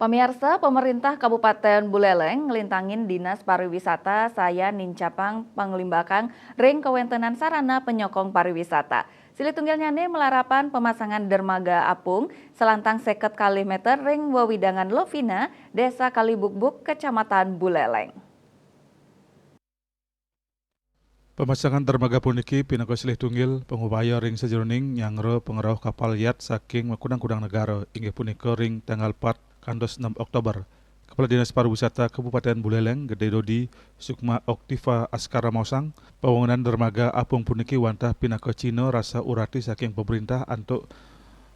Pemirsa, pemerintah Kabupaten Buleleng ngelintangin Dinas Pariwisata saya Nincapang Panglimbakang ring kewentenan sarana penyokong pariwisata. Silitunggil nyane melarapan pemasangan dermaga apung selantang 50 kali meter ring Wewidangan Lovina, Desa Kalibukbuk, Kecamatan Buleleng. Pemasangan dermaga puniki pinaka silih tunggil pengupaya ring sejeroning nyangre pengeroh kapal yat saking kudang-kudang negara inggih punika ring tanggal 4 kantos 6 Oktober. Kepala Dinas Pariwisata Kabupaten Buleleng Gede Dodi Sukma Oktiva Askara Mosang pembangunan dermaga apung puniki wantah pinaka Cina rasa urati saking pemerintah untuk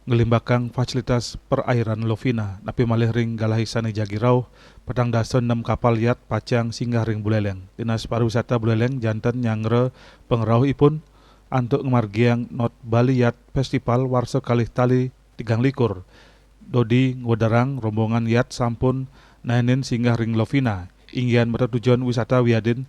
ngelimbakang fasilitas perairan Lovina napi malih ring galahisane Jagirau petang dasa 6 kapal yat pacang singgah ring Buleleng. Dinas Pariwisata Buleleng janten nyangre pengerauhipun antuk ngemargiang not Bali Yat Festival warsa kalih tali 3 likur. Dodi ngwedarang rombongan yat sampun naenin singgah ring Lovina inggian mata tujuan wisata wiadin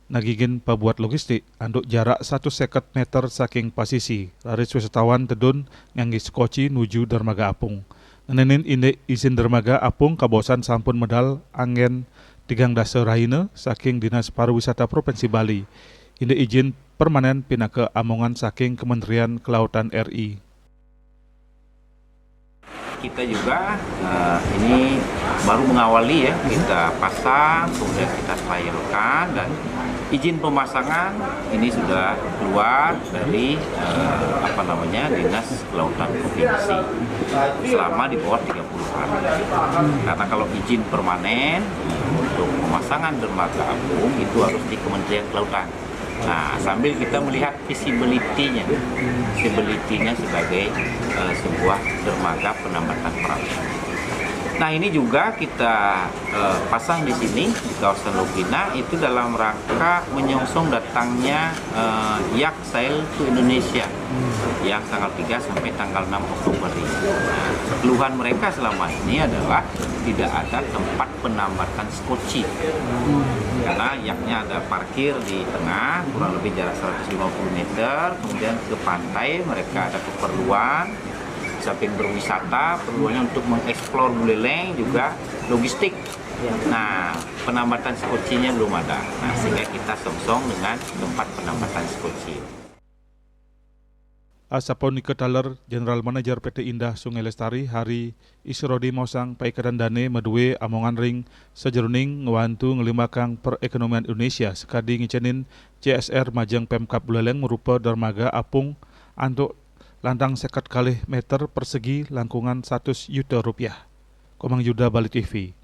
nagigin pabuat logistik anduk jarak 150 meter saking pasisi laris wisatawan tedun ngangge skoci nuju dermaga apung. Nenin inde izin dermaga apung kabosan sampun medal angin 3 dasa raine saking Dinas Pariwisata Provinsi Bali. Inde izin permanen pinaka amongan saking Kementerian Kelautan RI. Kita juga ini baru mengawali ya, kita pasang, kemudian kita trialkan dan izin pemasangan ini sudah keluar dari Dinas Kelautan Provinsi selama di bawah 30 hari. Karena kalau izin permanen untuk pemasangan dermaga apung itu harus di Kementerian Kelautan. Nah, sambil kita melihat visibility-nya sebagai sebuah dermaga penambatan perahu. Nah, ini juga kita pasang di sini di kawasan Lovina itu dalam rangka menyongsong datangnya Yacht Sail to Indonesia yang tanggal 3 sampai tanggal 6 Oktober ini. Nah, keluhan mereka selama ini adalah tidak ada tempat penambatan skoci karena yachtnya ada parkir di tengah kurang lebih jarak 150 meter, kemudian ke pantai mereka ada keperluan samping berwisata, perluannya untuk mengeksplor Buleleng juga logistik. Nah, penambatan skocinya belum ada. Nah, sehingga kita songsong dengan tempat penambatan skoci. Asaponika Taler General Manager PT Indah Sungai Lestari Hari Isrodi Mosang paikadan dane medue amongan ring sejeroning ngewantu ngelimbakang perekonomian Indonesia sekadi ngicenin CSR Majeng Pemkab Buleleng merupa dermaga apung antuk lantang 50 kali meter persegi langkungan 100 juta rupiah. Komang Yuda Bali TV.